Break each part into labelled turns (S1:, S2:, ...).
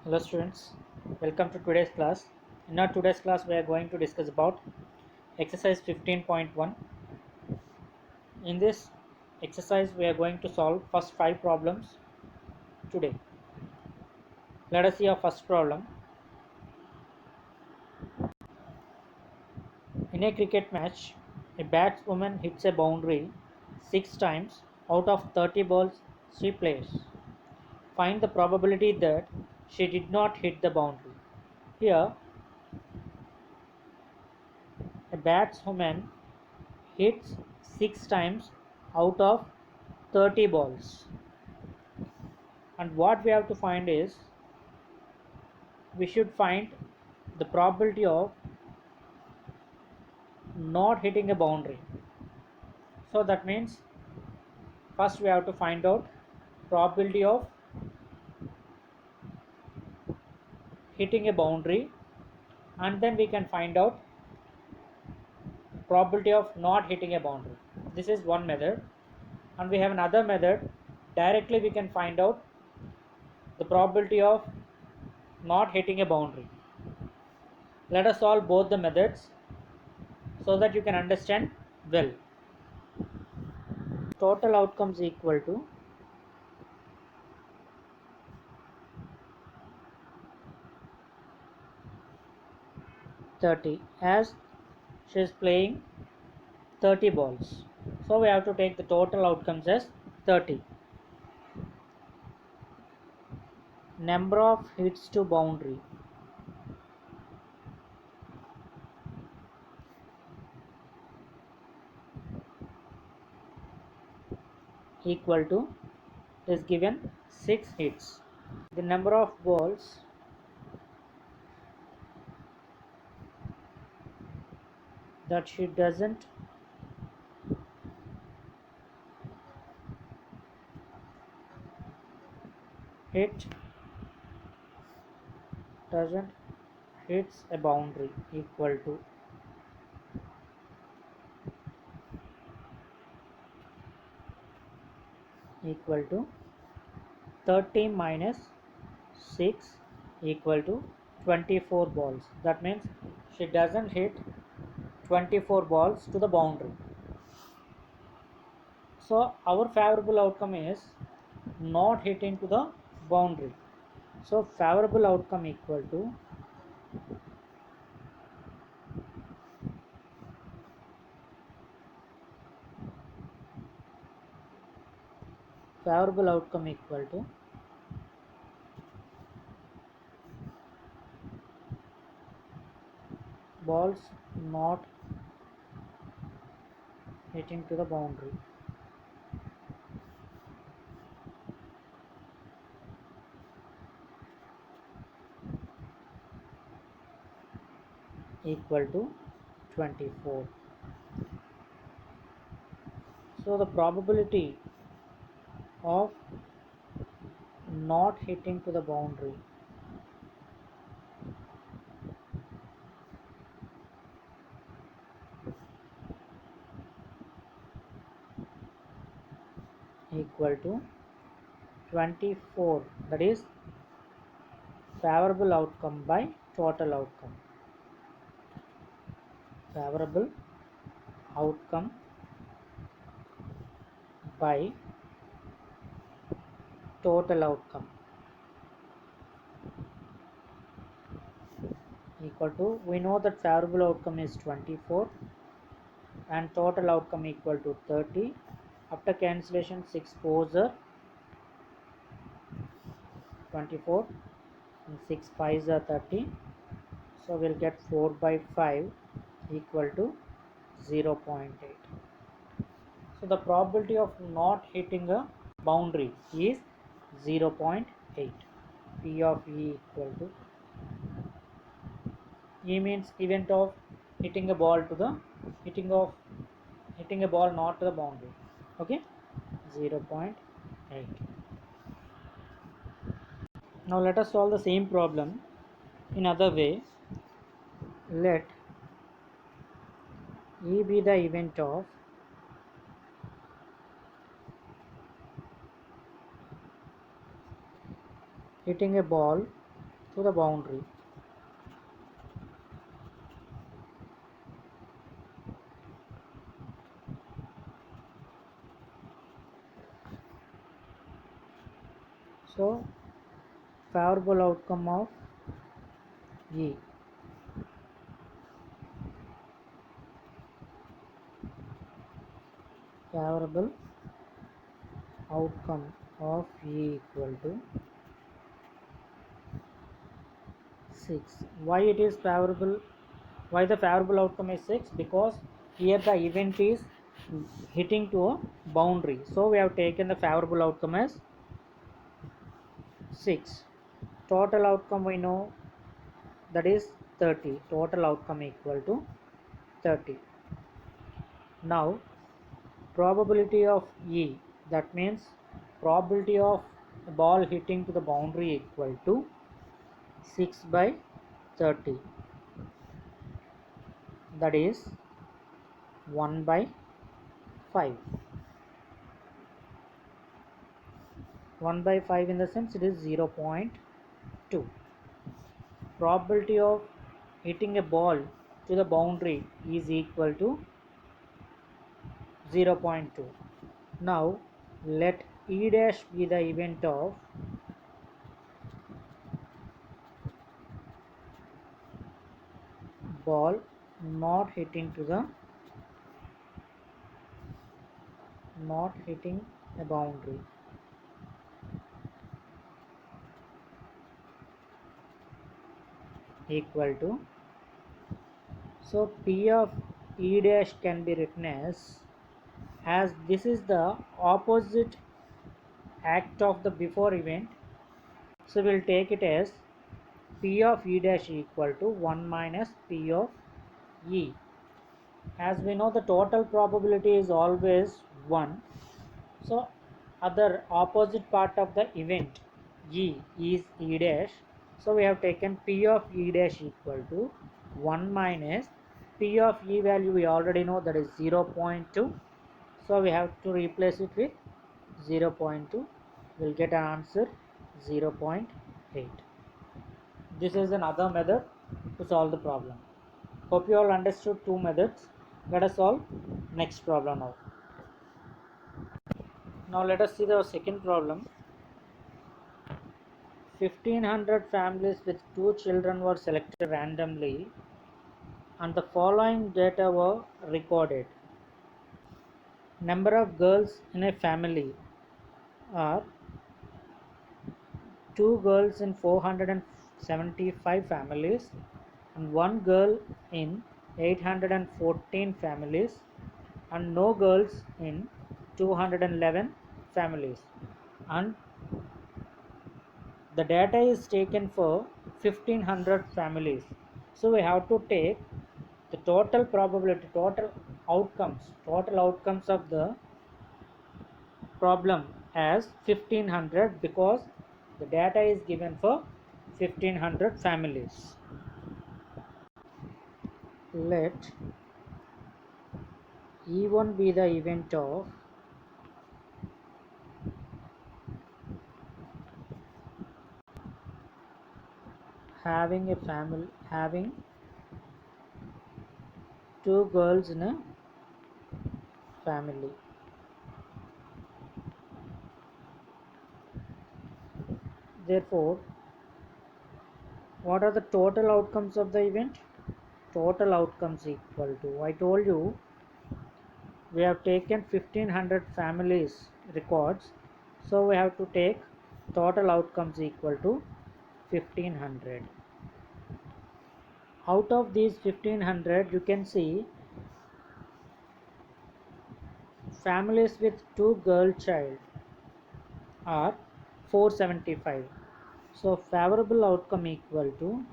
S1: Hello students, welcome to today's class. In our today's class we are going to discuss about exercise 15.1. In this exercise we are going to solve first 5 problems today. Let us see our first problem. In a cricket match, a batswoman hits a boundary 6 times out of 30 balls she plays. Find the probability that she did not hit the boundary. Here, a batswoman hits 6 times out of 30 balls, and what we have to find is we should find the probability of not hitting a boundary. So that means first we have to find out probability of hitting a boundary, and then we can find out probability of not hitting a boundary. This is one method, and we have another method. Directly we can find out the probability of not hitting a boundary. Let us solve both the methods so that you can understand well. Total outcomes equal to 30, as she is playing 30 balls. So we have to take the total outcomes as 30. Number of hits to boundary equal to is given 6 hits. The number of balls that she doesn't hit doesn't hits a boundary equal to 30 minus 6 equal to 24 balls. That means she doesn't hit 24 balls to the boundary. So our favorable outcome is not hitting to the boundary. So favorable outcome equal to favorable outcome equal to balls not hitting to the boundary equal to 24. So the probability of not hitting to the boundary equal to 24, that is favorable outcome by total outcome. Favorable outcome by total outcome equal to, we know that favorable outcome is 24 and total outcome equal to 30. After cancellation 6 4s are 24 and 6 5s are 30. So we'll get 4 by 5 equal to 0.8. So the probability of not hitting a boundary is 0.8. P of E equal to, E means event of hitting a ball to the hitting a ball not to the boundary. Okay, 0.8. Now let us solve the same problem in other way. Let E be the event of hitting a ball to the boundary. So favorable outcome of E. Favorable outcome of E equal to 6. Why it is favorable? Why the favorable outcome is 6? Because here the event is hitting to a boundary. So we have taken the favorable outcome as 6. Total outcome we know that is 30. Total outcome equal to 30. Now probability of E, that means probability of a ball hitting to the boundary equal to 6 by 30, that is 1 by 5. 1 by 5 in the sense it is 0.2. Probability of hitting a ball to the boundary is equal to 0.2. Now let E dash be the event of ball not hitting a boundary. Equal to, so P of E dash can be written as this is the opposite act of the before event, so we'll take it as P of E dash equal to 1 minus P of E. As we know the total probability is always 1, so other opposite part of the event E is E dash, so we have taken P of E dash equal to 1 minus P of E value we already know, that is 0.2, so we have to replace it with 0.2, we'll get an answer 0.8. This is another method to solve the problem. Hope you all understood two methods. Let us solve next problem now. Now let us see the second problem. 1500 families with 2 children were selected randomly and the following data were recorded. Number of girls in a family are 2 girls in 475 families and 1 girl in 814 families and no girls in 211 families, and the data is taken for 1500 families. So we have to take the total probability, total outcomes of the problem as 1500 because the data is given for 1500 families. Let E1 be the event of having 2 girls in a family. Therefore, what are the total outcomes of the event? Total outcomes equal to, I told you we have taken 1500 families records, so we have to take total outcomes equal to 1500. Out of these 1500 you can see families with 2 girl child are 475, so favorable outcome equal to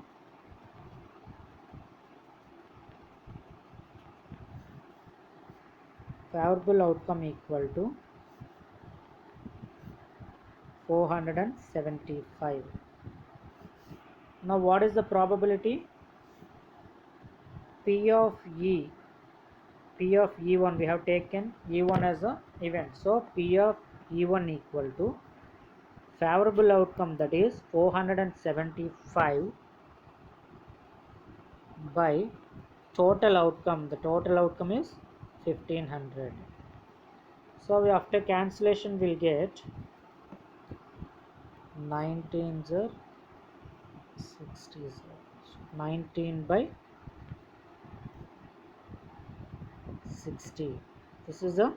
S1: favorable outcome equal to 475. Now what is the probability? P of E1 we have taken E1 as a event, so P of E1 equal to favorable outcome, that is 475 by total outcome. The total outcome is 1500. So after cancellation we'll get 19 0 60 0. 19 by 60. This is the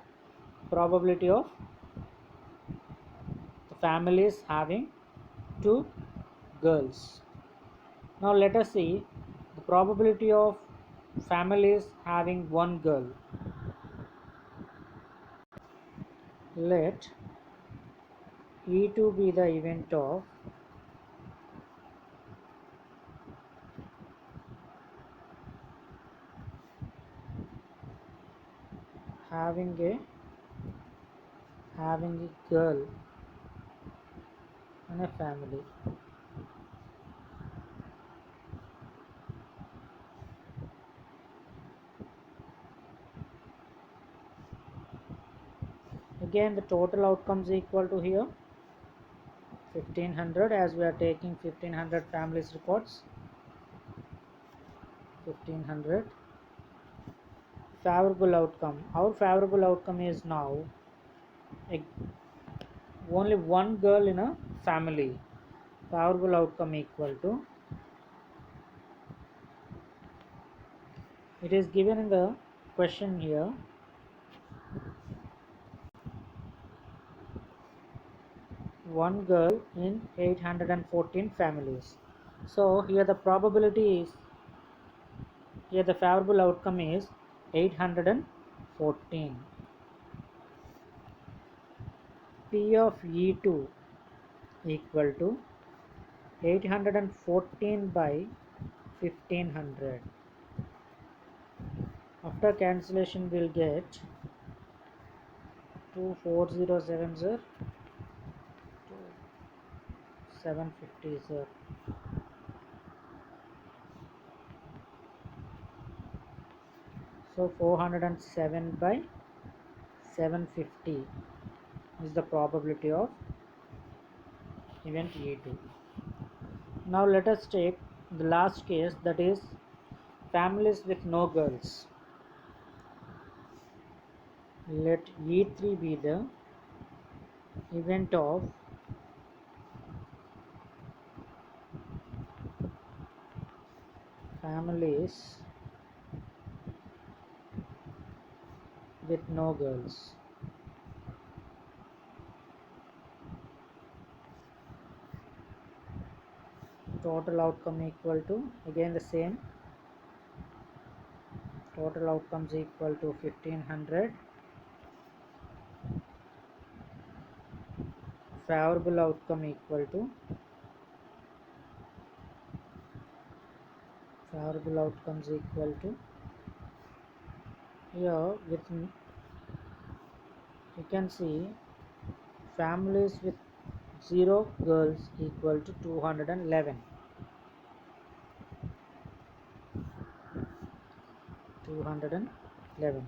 S1: probability of the families having two girls. Now let us see the probability of families having one girl. Let E2 be the event of having a girl in a family. Again, the total outcomes equal to here 1500, as we are taking 1500 families reports. 1500 favorable outcome. Our favorable outcome is now only one girl in a family. Favorable outcome equal to, it is given in the question here, one girl in 814 families. So here the probability is, here the favorable outcome is 814. P of E2 equal to 814 by 1500. After cancellation we'll get 24070 750. So 407 by 750 is the probability of event E2. Now let us take the last case, that is families with no girls. Let E3 be the event of families with no girls. Total outcome equal to, again the same, total outcomes equal to 1500. Favorable outcome equal to, favorable outcomes equal to, here with, you can see families with 0 girls equal to 211. 211.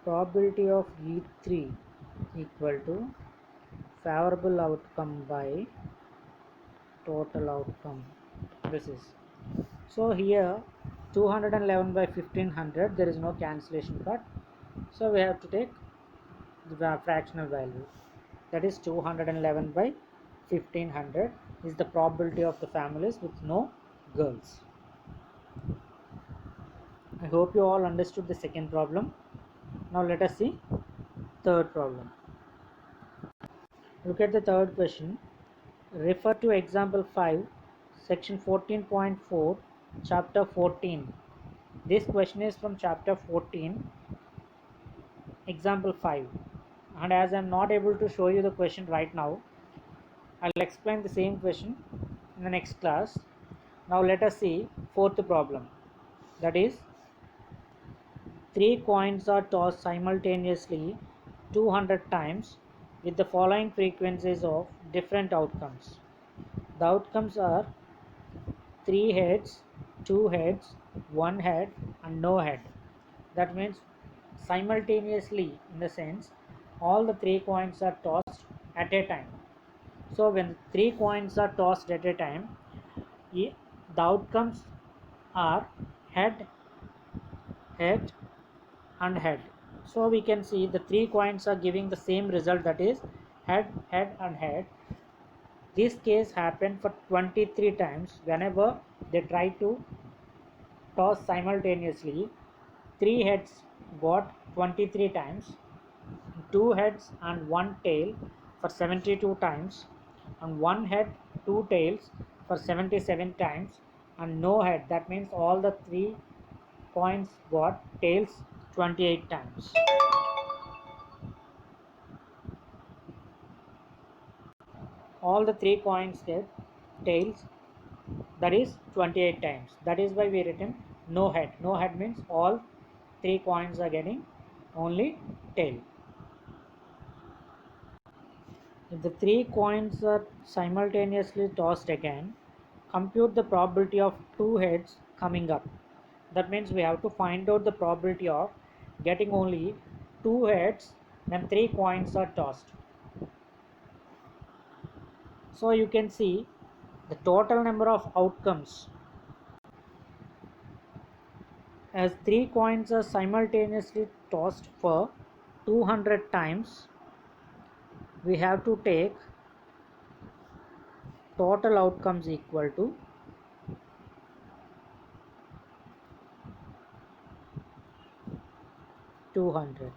S1: Probability of E3 equal to favorable outcome by total outcome. This is, so here 211 by 1500, there is no cancellation part, so we have to take the fractional value, that is 211 by 1500 is the probability of the families with no girls. I hope you all understood the second problem. Now let us see third problem. Look at the third question. Refer to example 5, section 14.4, chapter 14. This question is from chapter 14, example 5. And as I am not able to show you the question right now, I'll explain the same question in the next class. Now let us see fourth problem. That is, 3 coins are tossed simultaneously 200 times with the following frequencies of different outcomes. The outcomes are 3 heads, 2 heads, one head and no head. That means simultaneously, in the sense all the three coins are tossed at a time. So when three coins are tossed at a time, the outcomes are head, head and head. So we can see the three coins are giving the same result, that is head, head and head. This case happened for 23 times. Whenever they try to toss simultaneously, three heads got 23 times, two heads and one tail for 72 times, and one head, two tails for 77 times, and no head. That means all the three coins got tails 28 times. All the three coins get tails, that is 28 times. That is why we written no head. No head means all three coins are getting only tail. If the three coins are simultaneously tossed again, compute the probability of two heads coming up. That means we have to find out the probability of getting only two heads when three coins are tossed. So you can see the total number of outcomes. As three coins are simultaneously tossed for 200 times, we have to take total outcomes equal to 200.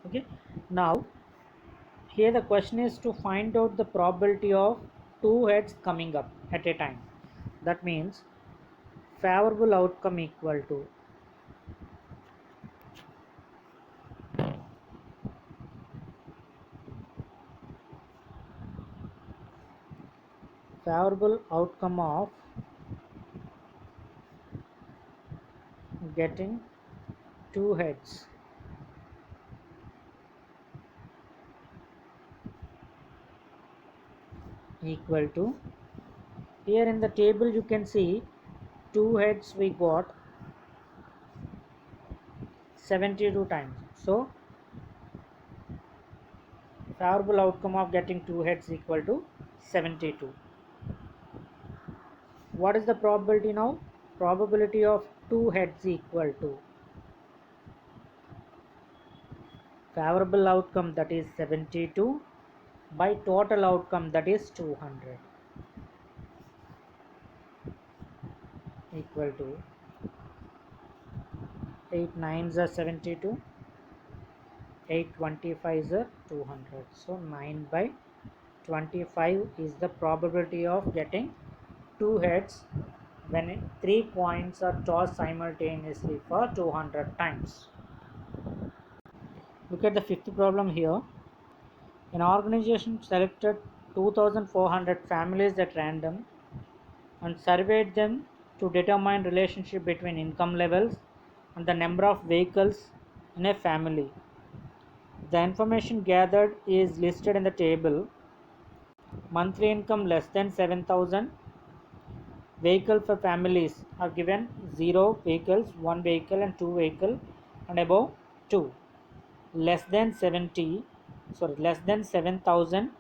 S1: Okay, now here the question is to find out the probability of two heads coming up at a time. That means favorable outcome equal to favorable outcome of getting two heads equal to, here in the table you can see two heads we got 72 times. So favorable outcome of getting two heads equal to 72. What is the probability now? Probability of two heads equal to favorable outcome, that is 72, by total outcome, that is 200, equal to 8 9s are 72, 8 25s are 200. So 9 by 25 is the probability of getting two heads when three coins are tossed simultaneously for 200 times. Look at the fifth problem here. An organization selected 2,400 families at random and surveyed them to determine relationship between income levels and the number of vehicles in a family. The information gathered is listed in the table. Monthly income less than 7,000. Vehicle for families are given 0 vehicles, 1 vehicle and 2 vehicle, and above 2. Less than 7,000,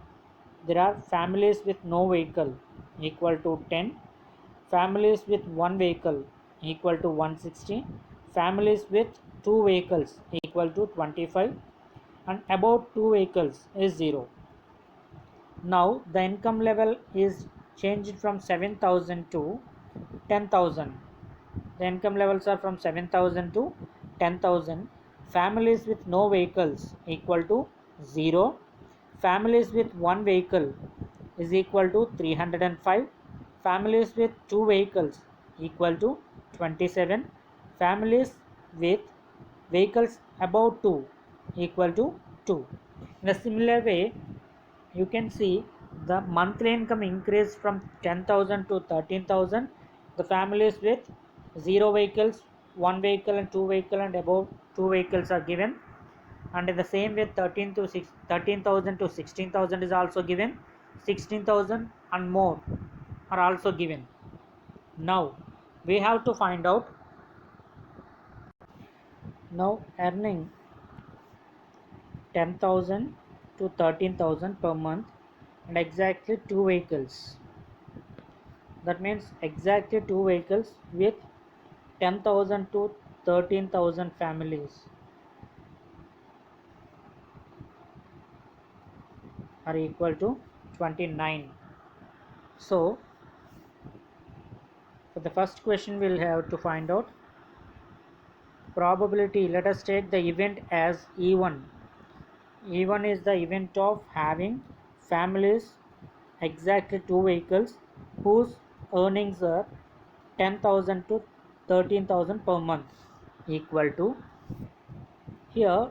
S1: there are families with no vehicle equal to 10, families with one vehicle equal to 160, families with two vehicles equal to 25, and about two vehicles is 0. Now the income level is changed from 7,000 to 10,000. The income levels are from 7,000 to 10,000. Families with no vehicles equal to 0. Families with one vehicle is equal to 305. Families with two vehicles equal to 27. Families with vehicles above 2 equal to 2. In a similar way, you can see the monthly income increased from 10,000 to 13,000. The families with 0 vehicles, 1 vehicle and 2 vehicle and above 2 vehicles are given. and in the same way 13,000 to 16,000 is also given, 16,000 and more are also given. Now we have to find out, now earning 10,000 to 13,000 per month and exactly two vehicles. That means exactly two vehicles with 10,000 to 13,000 families are equal to 29. So for the first question we'll have to find out probability. Let us take the event as E1. E1 is the event of having families exactly two vehicles whose earnings are 10,000 to 13,000 per month, equal to, here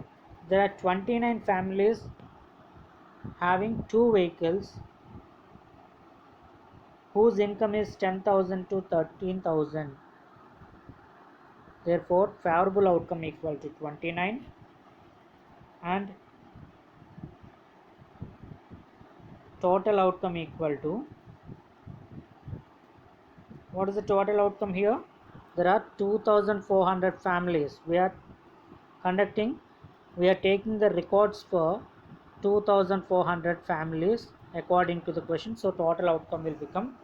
S1: there are 29 families having two vehicles whose income is 10,000 to 13,000. Therefore favorable outcome equal to 29 and total outcome equal to, what is the total outcome here? There are 2,400 families. We are taking the records for 2,400 families according to the question. So total outcome will become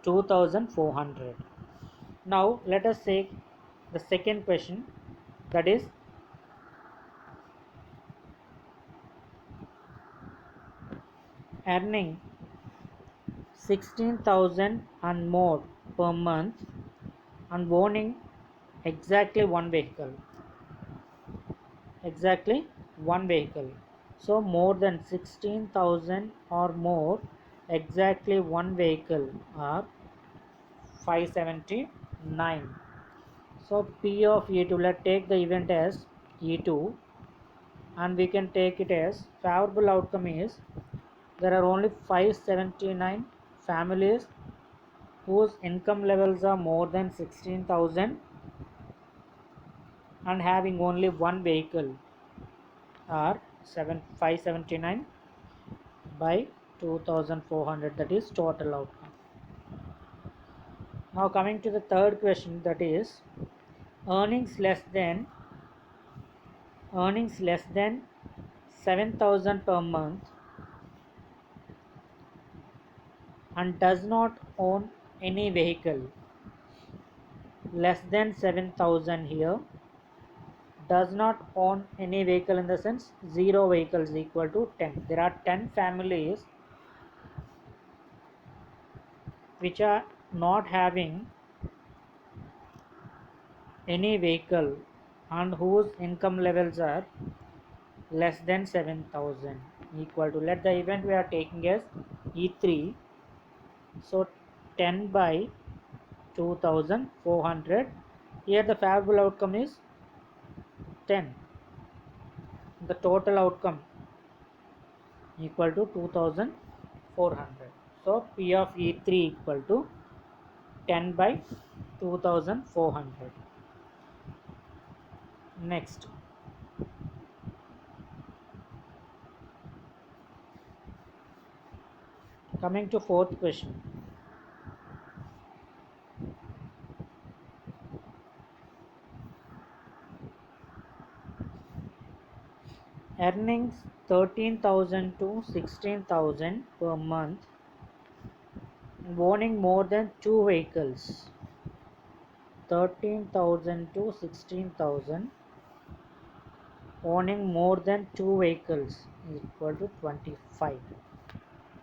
S1: 2,400. Now let us take the second question, that is earning 16,000 and more per month and owning exactly one vehicle. So more than 16,000 or more, exactly one vehicle are 579. So P of E2, let's take the event as E2 and we can take it as favorable outcome is there are only 579 families whose income levels are more than 16,000 and having only one vehicle are 579 by 2,400, that is total outcome. Now coming to the third question, that is earnings less than 7,000 per month and does not own any vehicle. Less than 7,000 here, does not own any vehicle in the sense zero vehicles, equal to 10. There are 10 families which are not having any vehicle and whose income levels are less than 7,000, equal to, let the event we are taking as E3. So 10 by 2,400. Here the favorable outcome is 10. The total outcome equal to 2,400. So P of E3 equal to 10 by 2,400. Next, coming to fourth question. Earnings 13,000 to 16,000 per month, owning more than two vehicles. 13,000 to 16,000, owning more than two vehicles, equal to 25.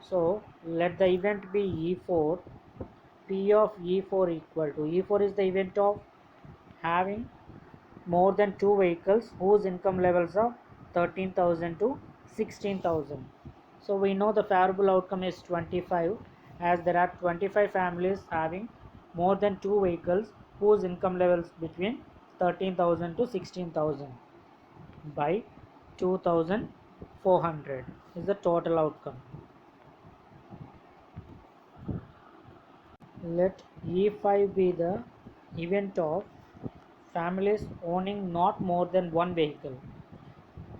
S1: So let the event be E4. P of E4 equal to, E4 is the event of having more than two vehicles whose income levels are 13,000 to 16,000. So we know the favorable outcome is 25, as there are 25 families having more than two vehicles whose income levels between 13,000 to 16,000 by 2,400 is the total outcome. Let E5 be the event of families owning not more than one vehicle.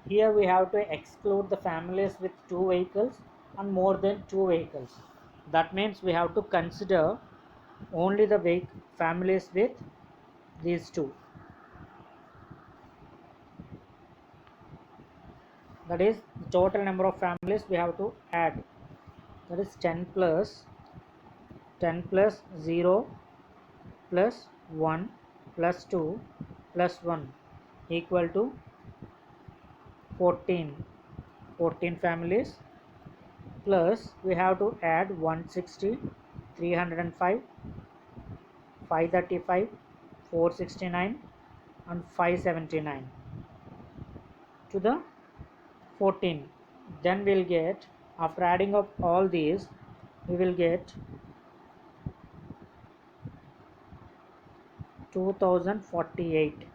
S1: here we have to exclude the families with 2 vehicles and more than 2 vehicles. That means we have to consider only the families with these two. That is the total number of families we have to add. That is 10 plus 0 plus 1 plus 2 plus 1 equal to 14 families, plus we have to add 160, 305, 535, 469 and 579 to the 14. Then we'll get, after adding up all these, we will get 2048.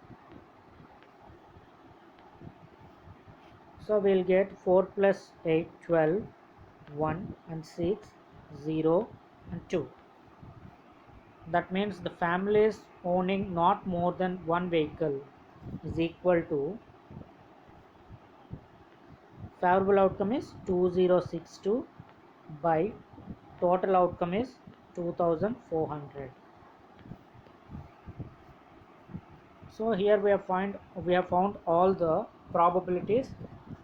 S1: So we'll get 4 plus 8, 12, 1 and 6, 0 and 2. That means the families owning not more than one vehicle is equal to, favorable outcome is 2062 by total outcome is 2400. So here we have found all the probabilities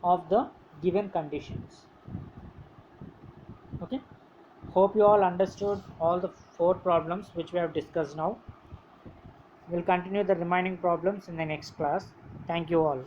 S1: of the given conditions. Okay, hope you all understood all the 4 problems which we have discussed now. We'll continue the remaining problems in the next class. Thank you all.